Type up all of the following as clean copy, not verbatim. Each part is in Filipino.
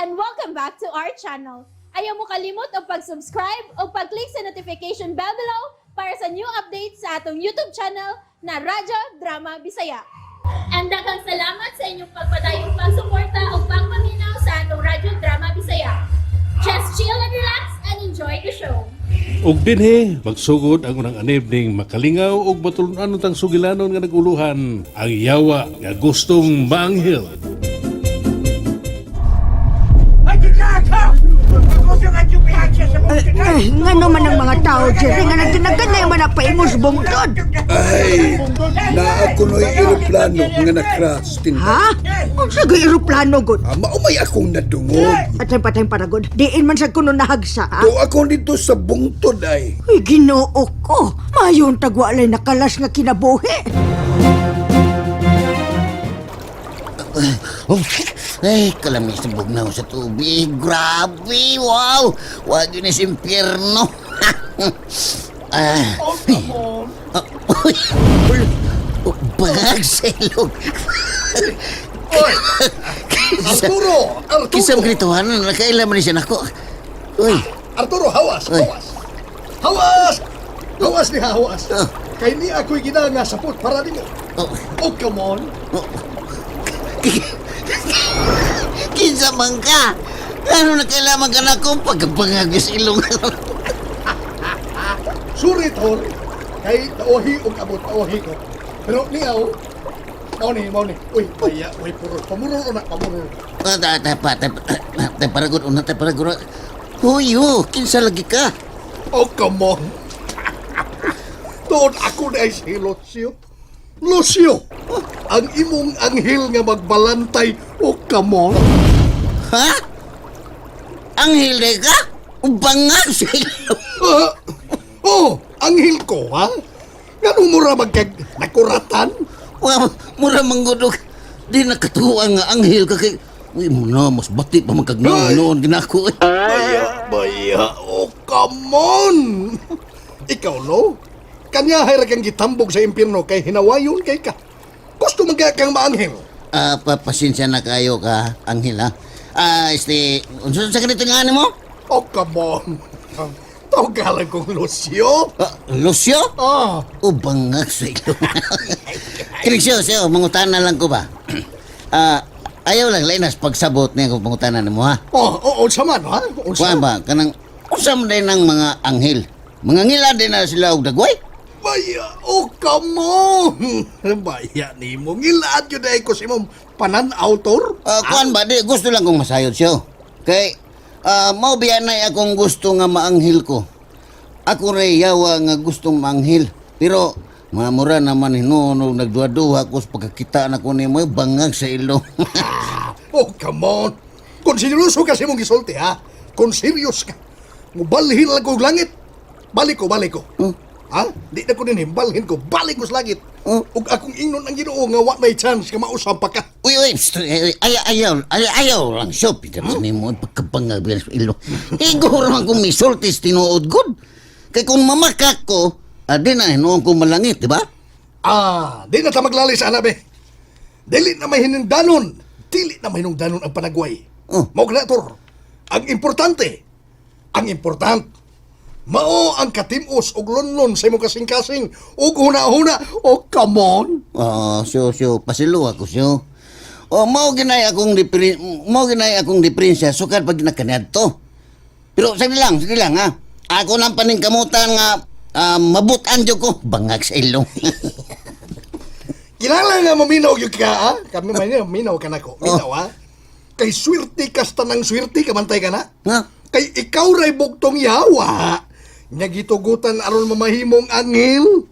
and welcome back to our channel. Ayaw mo kalimot o pag-subscribe o pag-click sa notification bell below para sa new updates sa atong YouTube channel na Radyo Drama Bisaya. And daghang salamat sa inyong pagpadayong pagsuporta o pagpaminaw sa atong Radyo Drama Bisaya. Just chill and relax and enjoy the show. Ug dinhi magsugod ang unang anib ning makalingaw ug matulunan tang sugilanon nga naguluhan ang yawa nga gustong maanghel. Nga naman ang mga tao dyan nga nagtinaganay man ang paimos bungtod. Ay, naakunoy eroplano nga na-crash. Ha? Ang sagay aeroplano gud. Maumay akong nadungog. At patay paragod, diin man sa kuno nahagsa. Do ako dito sa bungtod ay. Uy, ginoo ko. Mayon tagwalay nakalas nga kinabuhi. Ay, kalamis na bugnaw sa tubig. Grabe, wow! Wag yun is impyerno. Bagag sa ilog. Arturo! Kisam Arturo! krituhan, nakailan man siya nako. Uy, Arturo, hawas! Ay. Hawas! Hawas! Hawas ni hawas! Ah. Kay ni ako'y ginanga sa put para nimo. oh, Oh, come on! kinsa man ka? Ano nakailaman ka na kong pagkabangag sa ilong? Sorry, Tol. Kay taohi og abot taohi ko. Pero niyaw, mau ni. Uy, paya, uy, puro. Pamuro na, pamuro. Paragod, una tayo paragod. Uy, kinsa lagi ka? Oh, come on. Doon ako na ay si Lucio. Lucio! Ang imong anghel nga magbalantay. Oh, come on. Ha? Ang hili ka? Bangag sa ilong. Oh, anghel ko, ha? Ganun mura nakuratan? Mura manggudog. Di nakatuwa nga anghel ka kay... Uy, muna, mas bati pa magkagnaon noon ginako. Baya. Oh, come on. Ikaw, no? Kanya hayra kang gitambog sa impyerno kay hinawayon kay ka. Gusto man kang maanghel. Pasensya na kayo ka, anghel ha. Unsa sa ganito nga mo? Oh, come on. Tawagalan kong Lucio. Lucio? Ah, Bangag sa ilong. Kinig siyo, mangutana lang ko ba? Ayaw lang lainas pagsabot niya kung mangutana mo ha. oh, unsa man, ha? Kuha ba, kanang usam din ng mga anghel. Mga ngila din na sila og dagway. Baya, oh, come on. Baya ni mo. Ngilaan yun na ko si mong panan-autor. Kuan ba, di gusto lang kong masayod siyo. Kay, mao biyan na akong gusto nga maanghel ko. Ako ray yawa nga gustong maanghel. Pero, mamura naman hinunog nagduha-duha ko sa pagkakita na ko ni mo bangag sa ilong. Oh, come on. Kung seryoso kasi mong gisulti, ha? Kung serious ka. Mubalhin lang ko og langit. Balik ko. Ha? Di na ko din himbalhin ko. Balik ko sa langit. Ug akong ingnon ang Ginoo nga wa may chance ka mausap pa ka. Uy, ayaw lang siya. Pidam sa nimo pagkabangag sa ilong. Igor man kong misultis tinuod good. Kay kung mamakak ko, di na hinuong ko malangit, di ba? Di na ta maglalay sa anabe. Dili na may hinungdanon. Dili na may hinungdanon ang panagway. Mao kreator. Ang importante, mao ang katimos og lonlon sa imong kasing-kasing ug huna-huna. Oh, come on. Siyo, pasilo ako siyo. Mao ginay akong diferensya sukad pag nakaniad to. Pero sige lang ha. Ako lang paningkamutan nga mabutan jud ko bangag sa ilong. Kilala nga maminaw yung ka, ha? Kami minaw ka na ko. Minaw, ha? Kay swerte kas tanang swerte, kamantay ka na? Ha? Kay ikaw ray bugtong yawa. Nya gitugutan aron mamahimong anghel.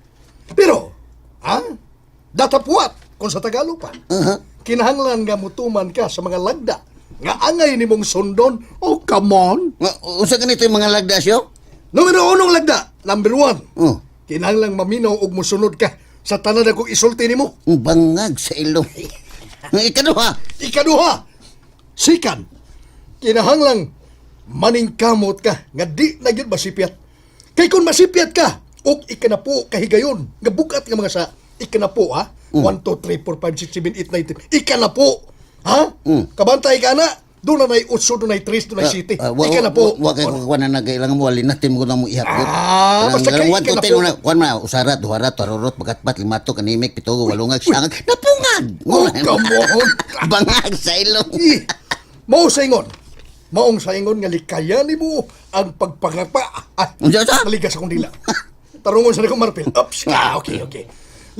Pero, ha? Datapuat, kung sa Tagalog pa. Kinahanglan nga mutuman ka sa mga lagda. Nga angay ni mong sundon. Oh, come on. Usa ganito yung mga lagda siyo? Numero 1 lagda. Number 1. Kinahanglan maminaw og musunod ka sa tanan akong isulti nimo. Bangag sa ilong. Ikaduha. Sikan. Kinahanglang maningkamot ka nga di na gyud masipyat. Kay kung masipyat ka og ikanapo kahigayon nga bukat nga mga sa ikanapo, ha? 1, 2, 3, 4, 5, 6, 7, 8, 9, 10. Ikanapo. Ha? Kabantay ka na. Doon na na'y 8, doon na'y 3, doon na'y 7. Ika na po. Wa kay kuan na kailangan mo walin natin mo na mo ihapot. Basta kay wan ika to na ten po. na kuan na usarat duharat tarorot pagkatpat limato kanimik pitugo walungag siyangag napungag. Oh, come on. Bangag sa ilong. Mao sa ingon. Maong sa ingon nga likayan ni mo ang pagpangapa. Unsa sa? Naligas akong dila. Tarungon sa akong marpil. Ups. Okay.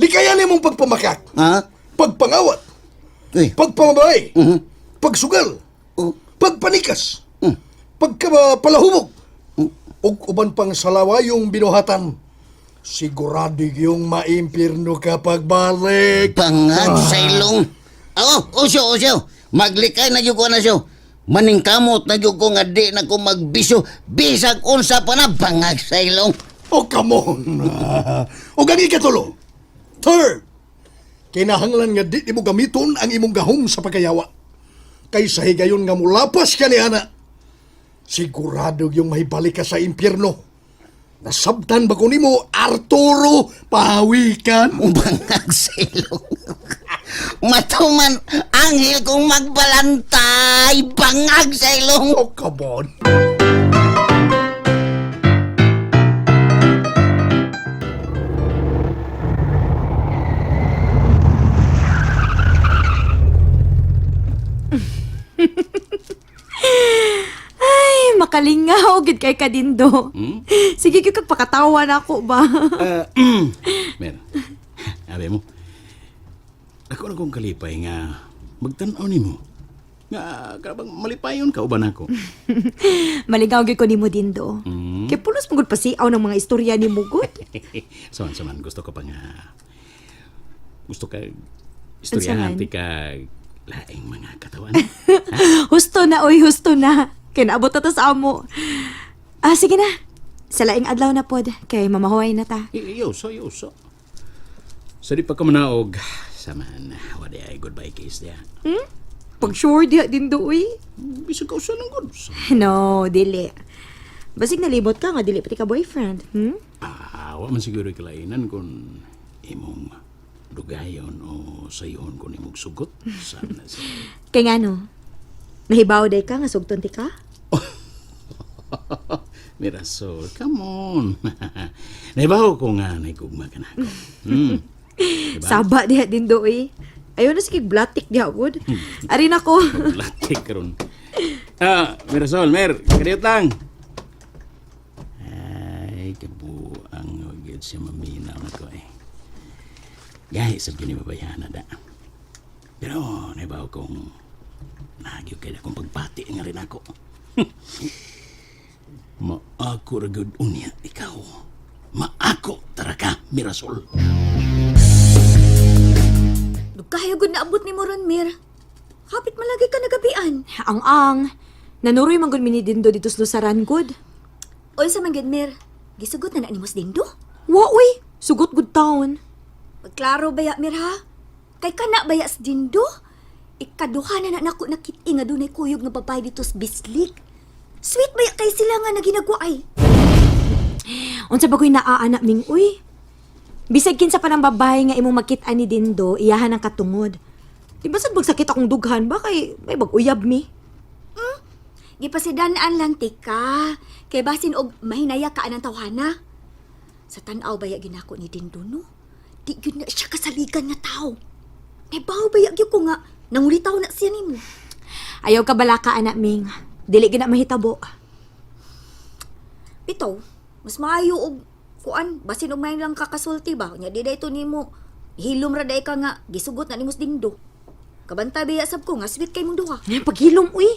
Likayan ni mong pagpamakak. Ha? Pagpangawat. Eh. Pagpamabay. Pagsugal. Pagpanikas. Pagpalahubog. Ug uban pang salawayong binuhatan. Sigurado yung maimpirno ka pagbalik. Bangag sa ilong. Usyo. Maglikay na jud ko na siyo. Maningkamot na jud ko nga di na ko magbiso bisag unsa pa na bangag sa ilong. Oh, come on. O gani katulo. Third, kinahanglan nga di mo gamiton ang imong gahom sa pagkayawa. Kaysa higayon nga mulapas ka ni Ana. Sigurado yung mahibalik ka sa impyerno. Nasabtan ba ko nimo Arturo Pahawikan? Bangag sa ilong. Matuman anghel kong magbalantay bangag sa ilong. Oh, come on. Ay, makalingaw, gid kay Kadindo. Sige, kag pakatawa na ako ba? Mer, abe mo, ako na kong kalipay nga magtanaw ni mo. Nga, karabang malipayon ka uban ako. Maligaw gid ko nimo Dindo. Kay pulos mugod pasiaw ng mga istorya ni Mugod. Saman, gusto ko pa nga, gusto ka, Unsaman? istoryahan ti ka laing mga katawan. Husto na, oy, husto na. Kinaabot na ta sa amo. Sige na. Sa laing adlaw na pod, kay mamahuay na ta. Yoso. Sa di pa ka manaog, saman, wadi ay goodbye case diya. Pag sure diha Dindo, uy. Bisag ka usa ng goods. No, dili. Basig nalibot ka nga, dili pati ka boyfriend. Wa man siguro kalainan kung imong dugayon o sayon kung imong sugot. Sana sa... Kay nga no, nahibaw day ka nga sugton ti ka? Mirasol, come on. Naibaw ko nga naigugma ka na ako. Diba? Saba diha Dindo, uy. Ayaw na sige blatik diha, good. Arin ako. Maglatik ka ron. Mirasol, Mer, kadiyot lang. Ay, kabuang wagid siya maminaw na ko eh. Gahi sa ginibabayan na da. Pero, naibaw kong nagyo kaya akong pagpati nga rin ako. Maako ragod unya, ikaw. Maako, taraka, Mirasol. Kayo gud naabot ni mo ron, Mir. Hapit malagi ka nagabian. Ang nanuroy man gud mini Dindo dito sa Lusaran, good. Oy sa man gud, Mir. Gisugot na nimos Dindo. Wa, uy. Sugot good taon. Magklaro baya, Mir, ha? Kay kana baya sa Dindo? Ikaduha na nako nakit-i nga dunay kuyog nga babae dito sa Bislik. Sweet baya kay sila nga naginagwaay. Unsa ba ko'y naaanak ming, uy? Bisag kinsa pa ng babae nga imong makit-an ni Dindo, iyahan ang katungod. Di ba sad magsakit akong dughan ba kay may bag-uyab mi? Gipasidanaan lang tika. Kay basin og mahinaya ka anang tawhana. Sa tan-aw baya ginako ni Dindo, no? Di gyud na siya kasaligan nga tao. Nabaw baya gyud ko nga nangulitaw na siya nimo. Ayaw ka balaka anak ming. Dili gina mahitabo. Bitaw, mas maayo og kuan, basin og may lang kakasulti ba? Nya di dayto nimo. Hilom ra day ka nga gisugot na nimos Dindo. Kabantay biya sab ko nga sweet kay mong duha. Paghilom, uy.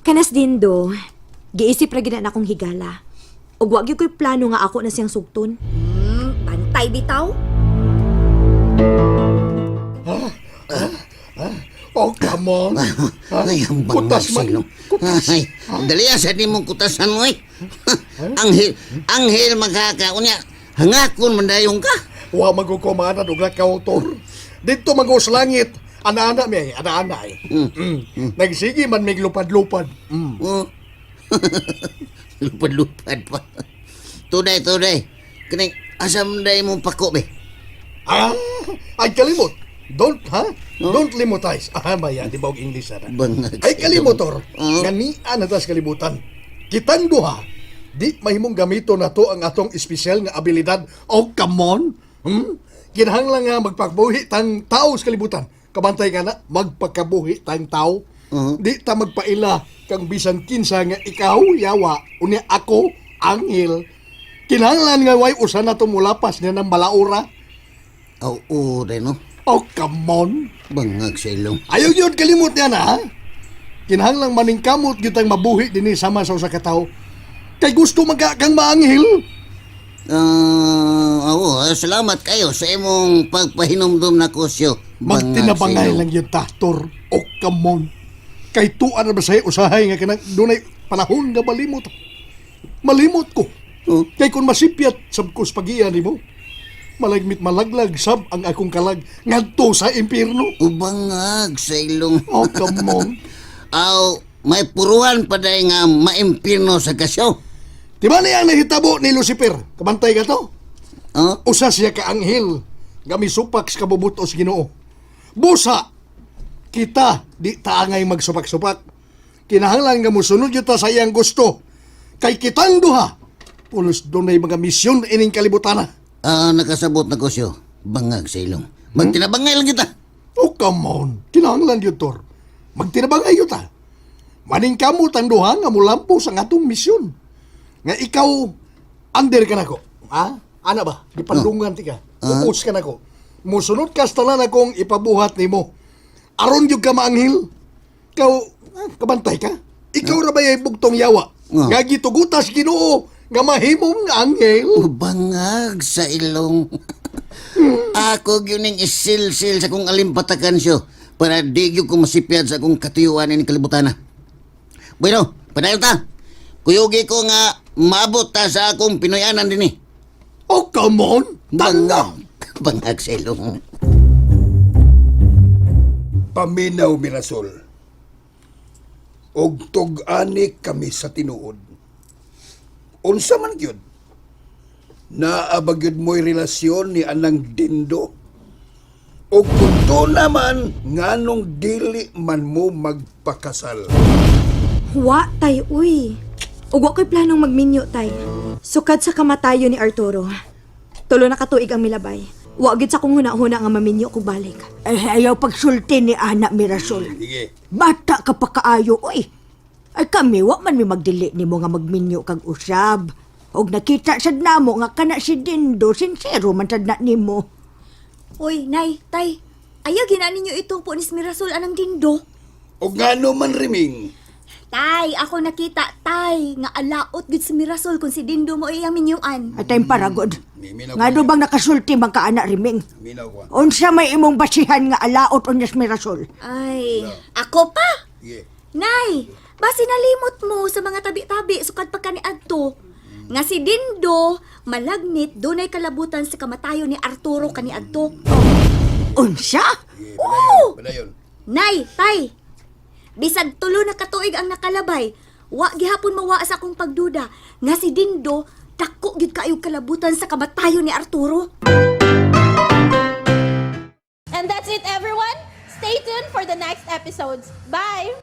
Kanas Dindo, giisip ra gina na akong higala. Ug wa gyud ko'y plano nga ako na siyang sugton. Bantay bitaw. Oh, come on. Ay, ang bangag Kutas sa man. ilong. Ay, dali sa di mong kutasan mo eh. Anghel magkakaunya. Hangakon mandayong ka. Wa magkukumanan og kautor. Dito magos langit. Ana-ana mi, ana-ana eh. Nagsige man mig lupad-lupad. Oh. Lupad-lupad pa. Tuday. Kani asam day mong pako be. Ay kalimot. Don't limitize. Maya, di ba og English na? Bangag Ay sa ilong. kalimotor, nga niya na tas kalibutan. Kitang duha, di mahimong gamito na to ang atong espesyal nga abilidad. Oh, come on! Kinahanglan nga magpakabuhi tang tao sa kalibutan. Kabantay ka na, magpakabuhi tang tao. Di ta magpaila kang bisan kinsa nga ikaw, yawa, unya ako, anghel. Kinahanglan nga way usa na to mulapas niya ng balaura. Oo, no? Oh, come on! Bangag sa ilong. Ayaw yun kalimot niya na, ha? Kinahanglang maningkamot yun tang mabuhi din sama sa usa ka tawo. Kay gusto kang maanghel. Salamat kayo sa imong pagpahinumdum na kusyo. Magtinabangay lang yun, Tahtor. Oh, come on. Kay tuan na ba sa'yo usahay nga kanang dunay panahon nga malimot. Malimot ko. Kay kung masipyat sab ko sa pagiyan mo, malagmit malaglag sab ang akong kalag ngadto sa impyerno. Ubangag sa ilong. Oh, come on. May puruhan pa dahil nga maimpirno sa kasyo. Di ba niya ang nahitabo ni Lucifer? Kabantay ka to? Oh? Usa siya ka anghel nga misupak sa kabubutos Ginoo. Busa kita di taangay magsupak-supak. Kinahanglan nga mosunod yuta sa iyang gusto. Kay kitang duha pulos dunay mga misyon ining kalibutan. Nakasabot na kusyo. Bangag sa ilong. Magtinabangay lang kita. Oh, come on. Kinahanglan yun, Tor. Magtinabangay yun ta. Maning kamo tanduhan nga mulampo sa atong misyon. Nga ikaw, under ka na ko. Ha? Ana ba? Di pandungan ti ka. Upos ka na ko. Musunod ka sa tanan akong ipabuhat ni mo. Aron yung ka maanghil. Ikaw, kabantay ka? Ikaw ra ba yung bugtong yawa? Nga gitugutas Ginoo nga mahimong anghel. Bangag sa ilong. Ako gyuning isil-sil sa kong alimpatakan siyo para di gyud ko masipyad sa akong katuyuan ni kalibutan na. Bueno, padayon ta. Kuyugi ko nga maabot ta sa akong Pinoyanan din eh. Oh, come on. Tanda. Bangag sa ilong. Paminaw, Mirasol. Og tug-ani kami sa tinuod. Unsa man gyud? Naabagyod mo'y relasyon ni Anang Dindo? O kung to naman, nganong dili man mo magpakasal? Wa, tay, uy. Ug wa ko'y planong magminyo, tay. Sukad sa kamatayo ni Arturo. Tulo na katuig ang milabay. Wa gid sa kong huna-huna nga maminyo ko balik. Ayaw pagsulti ni anak Mirasol. Sige. Bata ka pa kaayo, uy. Ay kami, wa man mi magdili ni mo nga magminyo kag usab. Og nakita sad namo nga kana si Dindo, sincero man sad na nimo. Uy, nay, tay. Ayaw ginaan ninyo itong po ni Mirasol anang Dindo. O ngano man riming? Tay, ako nakita, tay, nga alaot gid si Mirasol kung si Dindo mo iyang minyuan. At tayong paragod. Minaw Nga do bang nakasulti man ka anak Riming? Minaw ko. Unsa may imong basihan nga alaot unyas Mirasol? Ay, ako pa? Sige. Nay, basi nalimot mo sa mga tabi-tabi sukad pagka ni Adto. Nga si Dindo, malagnit, dunay kalabutan sa kamatayo ni Arturo kani Adto. Unsa? Sige, Oo! padayon. Nay, tay, bisag tulo na katuig ang nakalabay, wa gihapon mawa sa akong pagduda nga si Dindo dako gid kaayog kalabutan sa kamatayo ni Arturo. And that's it, everyone. Stay tuned for the next episodes. Bye!